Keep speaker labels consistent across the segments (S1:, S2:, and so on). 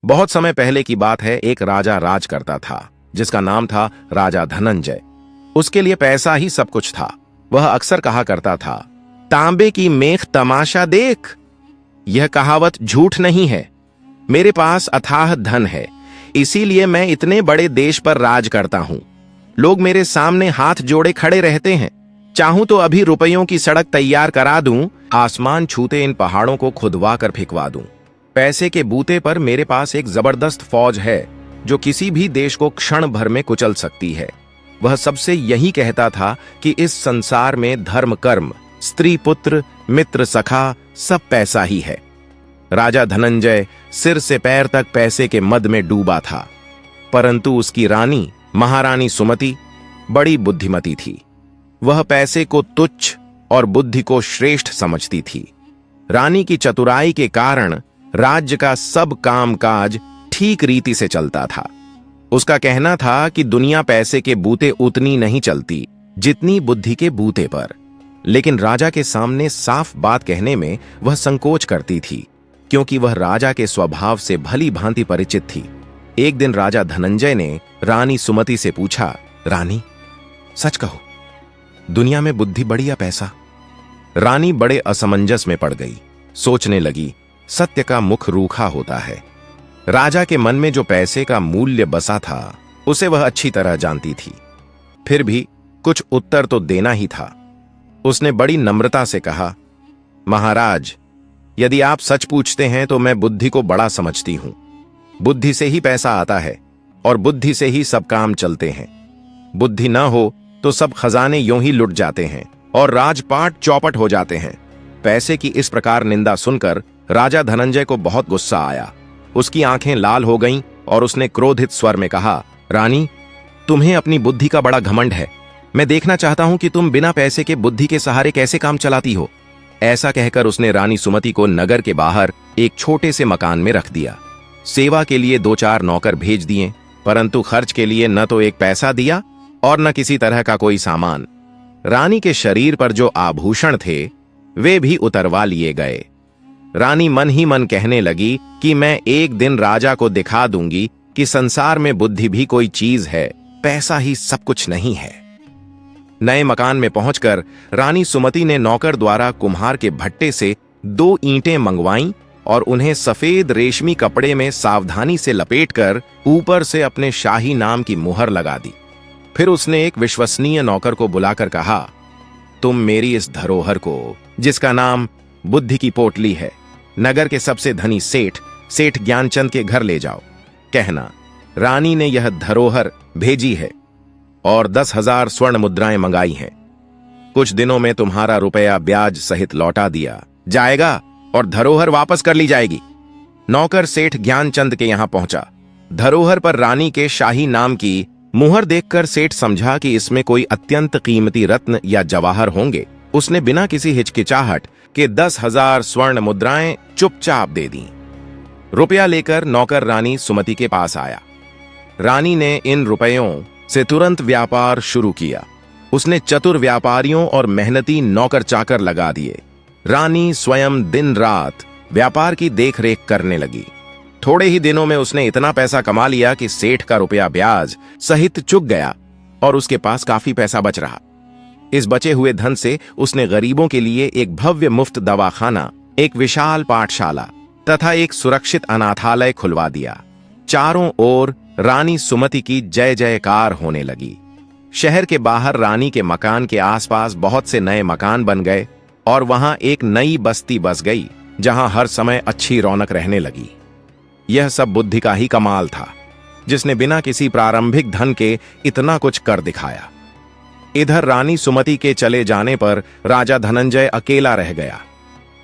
S1: बहुत समय पहले की बात है। एक राजा राज करता था जिसका नाम था राजा धनंजय। उसके लिए पैसा ही सब कुछ था। वह अक्सर कहा करता था, तांबे की मेख तमाशा देख। यह कहावत झूठ नहीं है। मेरे पास अथाह धन है, इसीलिए मैं इतने बड़े देश पर राज करता हूं। लोग मेरे सामने हाथ जोड़े खड़े रहते हैं। चाहूं तो अभी रुपयों की सड़क तैयार करा दूं, आसमान छूते इन पहाड़ों को खुदवा कर फेंकवा दूं। पैसे के बूते पर मेरे पास एक जबरदस्त फौज है जो किसी भी देश को क्षण भर में कुचल सकती है। वह सबसे यही कहता था कि इस संसार में धर्म कर्म, स्त्री पुत्र, मित्र सखा सब पैसा ही है। राजा धनंजय सिर से पैर तक पैसे के मद में डूबा था, परंतु उसकी रानी महारानी सुमति बड़ी बुद्धिमती थी। वह पैसे को तुच्छ और बुद्धि को श्रेष्ठ समझती थी। रानी की चतुराई के कारण राज्य का सब कामकाज ठीक रीति से चलता था। उसका कहना था कि दुनिया पैसे के बूते उतनी नहीं चलती जितनी बुद्धि के बूते पर। लेकिन राजा के सामने साफ बात कहने में वह संकोच करती थी, क्योंकि वह राजा के स्वभाव से भली भांति परिचित थी। एक दिन राजा धनंजय ने रानी सुमति से पूछा, रानी सच कहो, दुनिया में बुद्धि बड़ी या पैसा? रानी बड़े असमंजस में पड़ गई। सोचने लगी, सत्य का मुख रूखा होता है। राजा के मन में जो पैसे का मूल्य बसा था उसे वह अच्छी तरह जानती थी। फिर भी कुछ उत्तर तो देना ही था। उसने बड़ी नम्रता से कहा, महाराज, यदि आप सच पूछते हैं तो मैं बुद्धि को बड़ा समझती हूं। बुद्धि से ही पैसा आता है और बुद्धि से ही सब काम चलते हैं। बुद्धि न हो तो सब खजाने यूं ही लुट जाते हैं और राजपाट चौपट हो जाते हैं। पैसे की इस प्रकार निंदा सुनकर राजा धनंजय को बहुत गुस्सा आया। उसकी आंखें लाल हो गईं और उसने क्रोधित स्वर में कहा, रानी, तुम्हें अपनी बुद्धि का बड़ा घमंड है। मैं देखना चाहता हूं कि तुम बिना पैसे के बुद्धि के सहारे कैसे काम चलाती हो। ऐसा कहकर उसने रानी सुमति को नगर के बाहर एक छोटे से मकान में रख दिया। सेवा के लिए 2-4 नौकर भेज दिए, परंतु खर्च के लिए न तो एक पैसा दिया और न किसी तरह का कोई सामान। रानी के शरीर पर जो आभूषण थे वे भी उतरवा लिए गए। रानी मन ही मन कहने लगी कि मैं एक दिन राजा को दिखा दूंगी कि संसार में बुद्धि भी कोई चीज है, पैसा ही सब कुछ नहीं है। नए मकान में पहुंचकर रानी सुमति ने नौकर द्वारा कुम्हार के भट्टे से 2 ईंटें मंगवाईं और उन्हें सफेद रेशमी कपड़े में सावधानी से लपेटकर ऊपर से अपने शाही नाम की मुहर लगा दी। फिर उसने एक विश्वसनीय नौकर को बुलाकर कहा, तुम मेरी इस धरोहर को, जिसका नाम बुद्धि की पोटली है, नगर के सबसे धनी सेठ ज्ञानचंद के घर ले जाओ। कहना, रानी ने यह धरोहर भेजी है और 10,000 स्वर्ण मुद्राएं मंगाई हैं। कुछ दिनों में तुम्हारा रुपया ब्याज सहित लौटा दिया जाएगा और धरोहर वापस कर ली जाएगी। नौकर सेठ ज्ञानचंद के यहां पहुंचा। धरोहर पर रानी के शाही नाम की मुहर देखकर सेठ समझा कि इसमें कोई अत्यंत कीमती रत्न या जवाहर होंगे। उसने बिना किसी हिचकिचाहट के 10,000 स्वर्ण मुद्राएं चुपचाप दे दी। रुपया लेकर नौकर रानी सुमति के पास आया। रानी ने इन रुपयों से तुरंत व्यापार शुरू किया। उसने चतुर व्यापारियों और मेहनती नौकर चाकर लगा दिए। रानी स्वयं दिन रात व्यापार की देखरेख करने लगी। थोड़े ही दिनों में उसने इतना पैसा कमा लिया कि सेठ का रुपया ब्याज सहित चुक गया और उसके पास काफी पैसा बच रहा। इस बचे हुए धन से उसने गरीबों के लिए एक भव्य मुफ्त दवाखाना, एक विशाल पाठशाला तथा एक सुरक्षित अनाथालय खुलवा दिया। चारों ओर रानी सुमति की जय जयकार होने लगी। शहर के बाहर रानी के मकान के आसपास बहुत से नए मकान बन गए और वहां एक नई बस्ती बस गई, जहां हर समय अच्छी रौनक रहने लगी। यह सब बुद्धि का ही कमाल था, जिसने बिना किसी प्रारंभिक धन के इतना कुछ कर दिखाया। इधर रानी सुमति के चले जाने पर राजा धनंजय अकेला रह गया।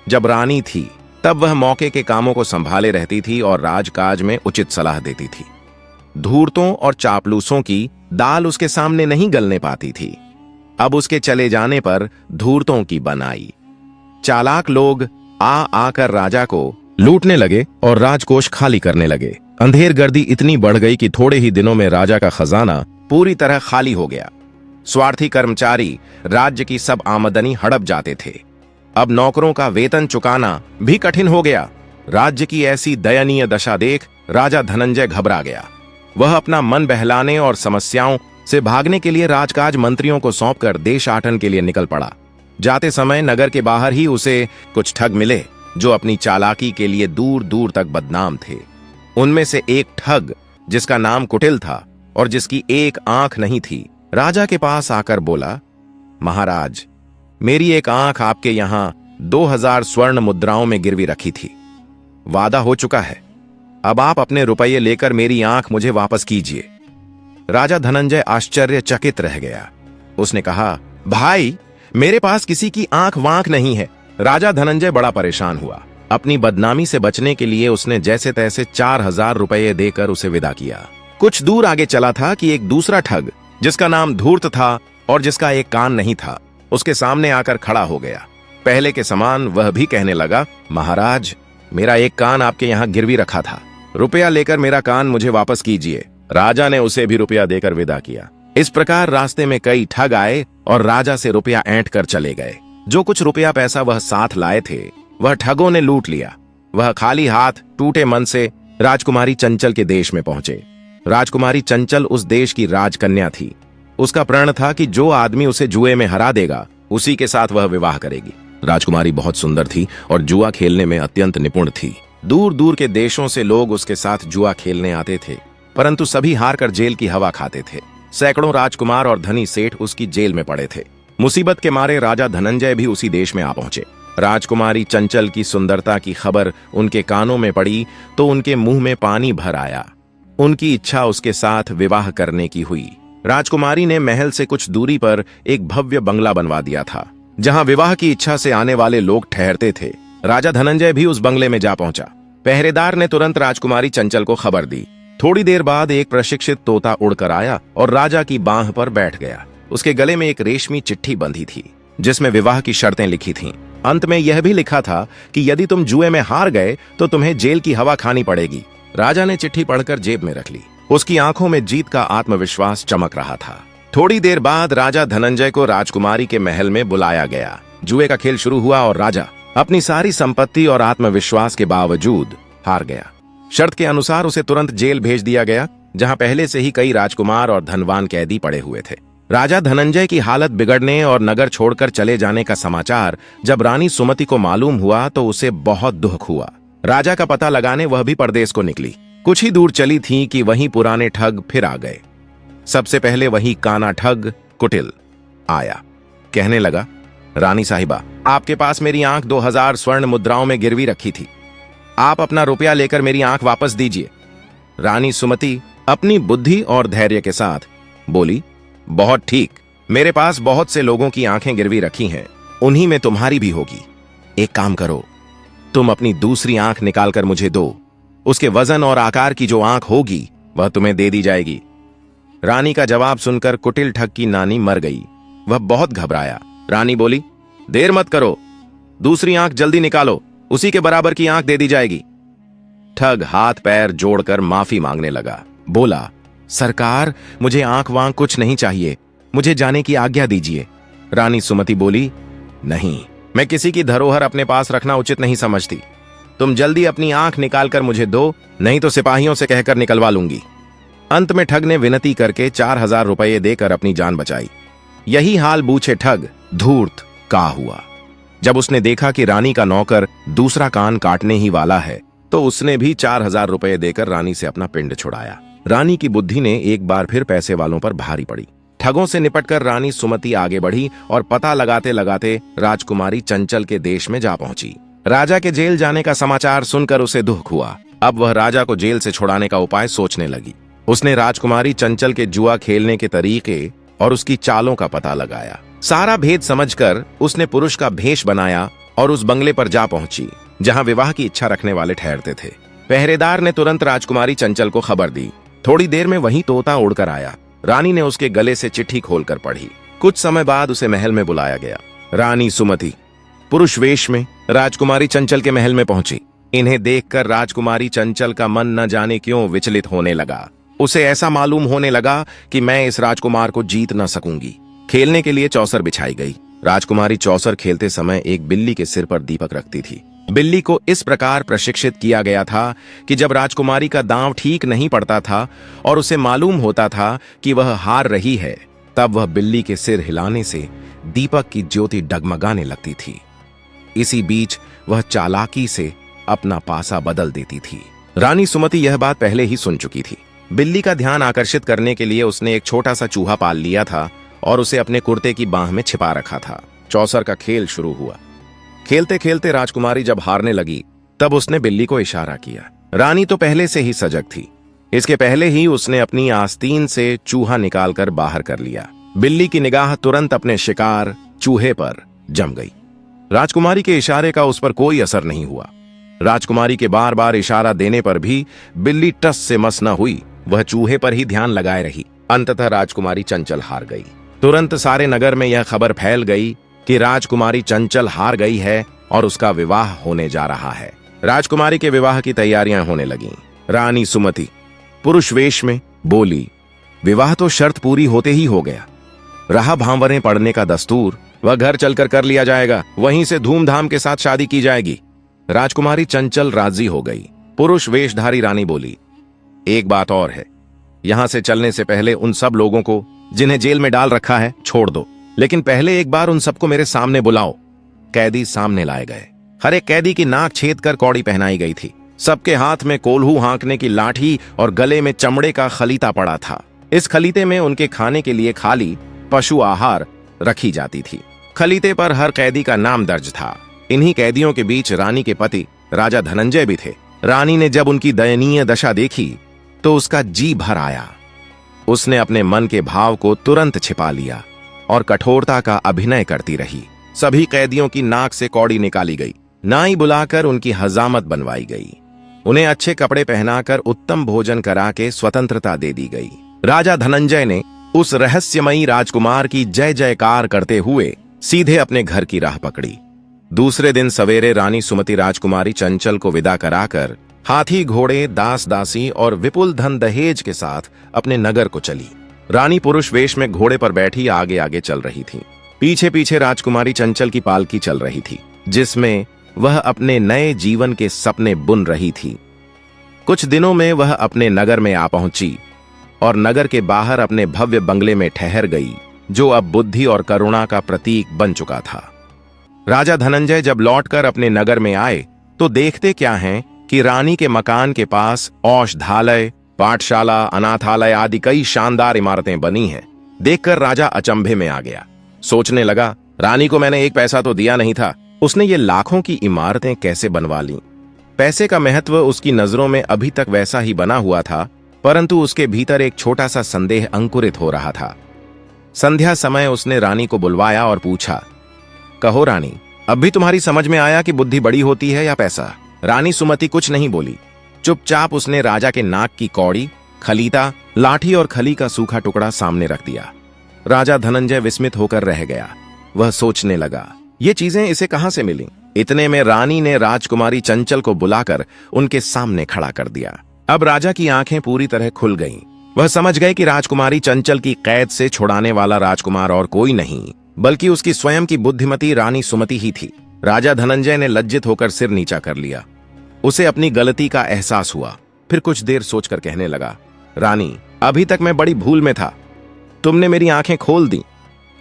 S1: जब रानी थी तब वह मौके के कामों को संभाले रहती थी और राजकाज में उचित सलाह देती थी। धूर्तों और चापलूसों की दाल उसके सामने नहीं गलने पाती थी। अब उसके चले जाने पर धूर्तों की बनाई। चालाक लोग आकर राजा को लूटने लगे और राजकोष खाली करने लगे। अंधेरगर्दी इतनी बढ़ गई कि थोड़े ही दिनों में राजा का खजाना पूरी तरह खाली हो गया। स्वार्थी कर्मचारी राज्य की सब आमदनी हड़प जाते थे। अब नौकरों का वेतन चुकाना भी कठिन हो गया। राज्य की ऐसी दयनीय दशा देख राजा धनंजय घबरा गया। वह अपना मन बहलाने और समस्याओं से भागने के लिए राजकाज मंत्रियों को सौंपकर देशाटन के लिए निकल पड़ा। जाते समय नगर के बाहर ही उसे कुछ ठग मिले जो अपनी चालाकी के लिए दूर दूर तक बदनाम थे। उनमें से एक ठग, जिसका नाम कुटिल था और जिसकी एक आंख नहीं थी, राजा के पास आकर बोला, महाराज, मेरी एक आंख आपके यहां 2000 स्वर्ण मुद्राओं में गिरवी रखी थी। वादा हो चुका है, अब आप अपने रुपये लेकर मेरी आंख मुझे वापस कीजिए। राजा धनंजय आश्चर्यचकित रह गया। उसने कहा, भाई, मेरे पास किसी की आंख वांख नहीं है। राजा धनंजय बड़ा परेशान हुआ। अपनी बदनामी से बचने के लिए उसने जैसे तैसे 4000 रुपये देकर उसे विदा किया। कुछ दूर आगे चला था कि एक दूसरा ठग, जिसका नाम धूर्त था और जिसका एक कान नहीं था, उसके सामने आकर खड़ा हो गया। पहले के समान वह भी कहने लगा, महाराज, मेरा एक कान आपके यहां गिरवी रखा था, रुपया लेकर मेरा कान मुझे वापस कीजिए। राजा ने उसे भी रुपया देकर विदा किया। इस प्रकार रास्ते में कई ठग आए और राजा से रुपया ऐंठ कर चले गए। जो कुछ रुपया पैसा वह साथ लाए थे, वह ठगों ने लूट लिया। वह खाली हाथ, टूटे मन से राजकुमारी चंचल के देश में पहुंचे। राजकुमारी चंचल उस देश की राजकन्या थी। उसका प्रण था कि जो आदमी उसे जुए में हरा देगा, उसी के साथ वह विवाह करेगी। राजकुमारी बहुत सुंदर थी और जुआ खेलने में अत्यंत निपुण थी। दूर दूर के देशों से लोग उसके साथ जुआ खेलने आते थे, परंतु सभी हार कर जेल की हवा खाते थे। सैकड़ों राजकुमार और धनी सेठ उसकी जेल में पड़े थे। मुसीबत के मारे राजा धनंजय भी उसी देश में आ पहुंचे। राजकुमारी चंचल की सुंदरता की खबर उनके कानों में पड़ी तो उनके मुंह में पानी भर आया। उनकी इच्छा उसके साथ विवाह करने की हुई। राजकुमारी ने महल से कुछ दूरी पर एक भव्य बंगला बनवा दिया था, जहां विवाह की इच्छा से आने वाले लोग ठहरते थे। राजा धनंजय भी उस बंगले में जा पहुंचा। पहरेदार ने तुरंत राजकुमारी चंचल को खबर दी। थोड़ी देर बाद एक प्रशिक्षित तोता उड़कर आया और राजा की बांह पर बैठ गया। उसके गले में एक रेशमी चिट्ठी बंधी थी, जिसमें विवाह की शर्तें लिखी थीं। अंत में यह भी लिखा था कि यदि तुम जुए में हार गए तो तुम्हें जेल की हवा खानी पड़ेगी। राजा ने चिट्ठी पढ़कर जेब में रख ली। उसकी आंखों में जीत का आत्मविश्वास चमक रहा था। थोड़ी देर बाद राजा धनंजय को राजकुमारी के महल में बुलाया गया। जुए का खेल शुरू हुआ और राजा अपनी सारी संपत्ति और आत्मविश्वास के बावजूद हार गया। शर्त के अनुसार उसे तुरंत जेल भेज दिया गया, जहां पहले से ही कई राजकुमार और धनवान कैदी पड़े हुए थे। राजा धनंजय की हालत बिगड़ने और नगर छोड़कर चले जाने का समाचार जब रानी सुमति को मालूम हुआ तो उसे बहुत दुख हुआ। राजा का पता लगाने वह भी परदेश को निकली। कुछ ही दूर चली थी कि वहीं पुराने ठग फिर आ गए। सबसे पहले वही काना ठग कुटिल आया। कहने लगा, रानी साहिबा, आपके पास मेरी आंख 2000 स्वर्ण मुद्राओं में गिरवी रखी थी। आप अपना रुपया लेकर मेरी आंख वापस दीजिए। रानी सुमति अपनी बुद्धि और धैर्य के साथ बोली, बहुत ठीक, मेरे पास बहुत से लोगों की आंखें गिरवी रखी हैं, उन्हीं में तुम्हारी भी होगी। एक काम करो, तुम अपनी दूसरी आंख निकालकर मुझे दो। उसके वजन और आकार की जो आंख होगी वह तुम्हें दे दी जाएगी। रानी का जवाब सुनकर कुटिल ठग की नानी मर गई। वह बहुत घबराया। रानी बोली, देर मत करो, दूसरी आंख जल्दी निकालो, उसी के बराबर की आंख दे दी जाएगी। ठग हाथ पैर जोड़कर माफी मांगने लगा। बोला, सरकार, मुझे आंख वांख कुछ नहीं चाहिए, मुझे जाने की आज्ञा दीजिए। रानी सुमति बोली, नहीं, मैं किसी की धरोहर अपने पास रखना उचित नहीं समझती। तुम जल्दी अपनी आंख निकालकर मुझे दो, नहीं तो सिपाहियों से कहकर निकलवा लूंगी। अंत में ठग ने विनती करके 4000 रुपये देकर अपनी जान बचाई। यही हाल बूझे ठग धूर्त का हुआ। जब उसने देखा कि रानी का नौकर दूसरा कान काटने ही वाला है, तो उसने भी 4000 रुपये देकर रानी से अपना पिंड छुड़ाया। रानी की बुद्धि ने एक बार फिर पैसे वालों पर भारी पड़ी। ठगों से निपटकर रानी सुमति आगे बढ़ी और पता लगाते लगाते राजकुमारी चंचल के देश में जा पहुंची। राजा के जेल जाने का समाचार सुनकर उसे दुख हुआ। अब वह राजा को जेल से छुड़ाने का उपाय सोचने लगी। उसने राजकुमारी चंचल के जुआ खेलने के तरीके और उसकी चालों का पता लगाया। सारा भेद समझकर उसने पुरुष का भेष बनाया और उस बंगले पर जा पहुंची जहां विवाह की इच्छा रखने वाले ठहरते थे। पहरेदार ने तुरंत राजकुमारी चंचल को खबर दी। थोड़ी देर में वही तोता उड़कर आया। रानी ने उसके गले से चिट्ठी खोलकर पढ़ी। कुछ समय बाद उसे महल में बुलाया गया। रानी सुमति पुरुष वेश में राजकुमारी चंचल के महल में पहुंची। इन्हें देखकर राजकुमारी चंचल का मन न जाने क्यों विचलित होने लगा। उसे ऐसा मालूम होने लगा कि मैं इस राजकुमार को जीत न सकूंगी। खेलने के लिए चौसर बिछाई गई। राजकुमारी चौसर खेलते समय एक बिल्ली के सिर पर दीपक रखती थी। बिल्ली को इस प्रकार प्रशिक्षित किया गया था कि जब राजकुमारी का दांव ठीक नहीं पड़ता था और उसे मालूम होता था कि वह हार रही है, तब वह बिल्ली के सिर हिलाने से दीपक की ज्योति डगमगाने लगती थी। इसी बीच वह चालाकी से अपना पासा बदल देती थी। रानी सुमति यह बात पहले ही सुन चुकी थी। बिल्ली का ध्यान आकर्षित करने के लिए उसने एक छोटा सा चूहा पाल लिया था और उसे अपने कुर्ते की बाह में छिपा रखा था। चौसर का खेल शुरू हुआ। खेलते खेलते राजकुमारी जब हारने लगी, तब उसने बिल्ली को इशारा किया। रानी तो पहले से ही सजग थी। इसके पहले ही उसने अपनी आस्तीन से चूहा निकालकर बाहर कर लिया। बिल्ली की निगाह तुरंत अपने शिकार चूहे पर जम गई। राजकुमारी के इशारे का उस पर कोई असर नहीं हुआ। राजकुमारी के बार बार इशारा देने पर भी बिल्ली टस से मस न हुई। वह चूहे पर ही ध्यान लगाए रही। अंततः राजकुमारी चंचल हार गई। तुरंत सारे नगर में यह खबर फैल गई कि राजकुमारी चंचल हार गई है और उसका विवाह होने जा रहा है। राजकुमारी के विवाह की तैयारियां होने लगीं। रानी सुमति पुरुष वेश में बोली, विवाह तो शर्त पूरी होते ही हो गया। रहा भांवरें पड़ने का दस्तूर, वह घर चलकर कर लिया जाएगा। वहीं से धूमधाम के साथ शादी की जाएगी। राजकुमारी चंचल राजी हो गई। पुरुष वेशधारी रानी बोली, एक बात और है, यहां से चलने से पहले उन सब लोगों को जिन्हें जेल में डाल रखा है छोड़ दो, लेकिन पहले एक बार उन सबको मेरे सामने बुलाओ। कैदी सामने लाए गए। हर एक कैदी की नाक छेद कर कौड़ी पहनाई गई थी। सबके हाथ में कोल्हू हाँकने की लाठी और गले में चमड़े का खलीता पड़ा था। इस खलीते में उनके खाने के लिए खाली पशु आहार रखी जाती थी। खलीते पर हर कैदी का नाम दर्ज था। इन्हीं कैदियों के बीच रानी के पति राजा धनंजय भी थे। रानी ने जब उनकी दयनीय दशा देखी तो उसका जी भर आया। उसने अपने मन के भाव को तुरंत छिपा लिया और कठोरता का अभिनय करती रही। सभी कैदियों की नाक से कौड़ी निकाली गई। नाई बुलाकर उनकी हजामत बनवाई गई। उन्हें अच्छे कपड़े पहनाकर उत्तम भोजन करा के स्वतंत्रता दे दी गई। राजा धनंजय ने उस रहस्यमयी राजकुमार की जय जयकार करते हुए सीधे अपने घर की राह पकड़ी। दूसरे दिन सवेरे रानी सुमति राजकुमारी चंचल को विदा कराकर हाथी घोड़े दास दासी और विपुल धन दहेज के साथ अपने नगर को चली। रानी पुरुष वेश में घोड़े पर बैठी आगे आगे चल रही थी। पीछे पीछे राजकुमारी चंचल की पालकी चल रही थी, जिसमें वह अपने नए जीवन के सपने बुन रही थी। कुछ दिनों में वह अपने नगर में आ पहुंची और नगर के बाहर अपने भव्य बंगले में ठहर गई, जो अब बुद्धि और करुणा का प्रतीक बन चुका था। राजा धनंजय जब लौटकर अपने नगर में आए तो देखते क्या हैं कि रानी के मकान के पास औषधालय, पाठशाला, अनाथालय आदि कई शानदार इमारतें बनी हैं। देखकर राजा अचंभे में आ गया। सोचने लगा, रानी को मैंने एक पैसा तो दिया नहीं था, उसने ये लाखों की इमारतें कैसे बनवा लीं? पैसे का महत्व उसकी नजरों में अभी तक वैसा ही बना हुआ था, परंतु उसके भीतर एक छोटा सा संदेह अंकुरित हो रहा था। संध्या समय उसने रानी को बुलवाया और पूछा, कहो रानी, अब भी तुम्हारी समझ में आया कि बुद्धि बड़ी होती है या पैसा? रानी सुमति कुछ नहीं बोली। चुपचाप उसने राजा के नाक की कौड़ी, खलीता, लाठी और खली का सूखा टुकड़ा सामने रख दिया। राजा धनंजय विस्मित होकर रह गया। वह सोचने लगा, ये चीजें इसे कहां से मिली? इतने में रानी ने राजकुमारी चंचल को बुलाकर उनके सामने खड़ा कर दिया। अब राजा की आंखें पूरी तरह खुल गईं। वह समझ गए कि राजकुमारी चंचल की कैद से छुड़ाने वाला राजकुमार और कोई नहीं, बल्कि उसकी स्वयं की बुद्धिमती रानी सुमति ही थी। राजा धनंजय ने लज्जित होकर सिर नीचा कर लिया। उसे अपनी गलती का एहसास हुआ। फिर कुछ देर सोचकर कहने लगा, रानी, अभी तक मैं बड़ी भूल में था। तुमने मेरी आंखें खोल दी।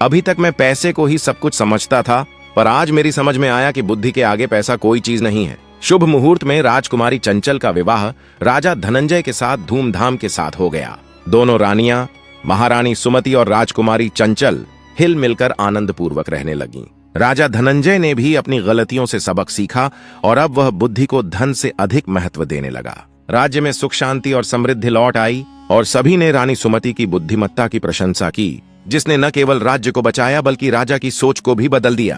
S1: अभी तक मैं पैसे को ही सब कुछ समझता था, पर आज मेरी समझ में आया कि बुद्धि के आगे पैसा कोई चीज नहीं है। शुभ मुहूर्त में राजकुमारी चंचल का विवाह राजा धनंजय के साथ धूमधाम के साथ हो गया। दोनों रानियां, महारानी सुमति और राजकुमारी चंचल, हिल मिलकर आनंद पूर्वक रहने लगीं। राजा धनंजय ने भी अपनी गलतियों से सबक सीखा और अब वह बुद्धि को धन से अधिक महत्व देने लगा। राज्य में सुख शांति और समृद्धि लौट आई और सभी ने रानी सुमति की बुद्धिमत्ता की प्रशंसा की, जिसने न केवल राज्य को बचाया बल्कि राजा की सोच को भी बदल दिया।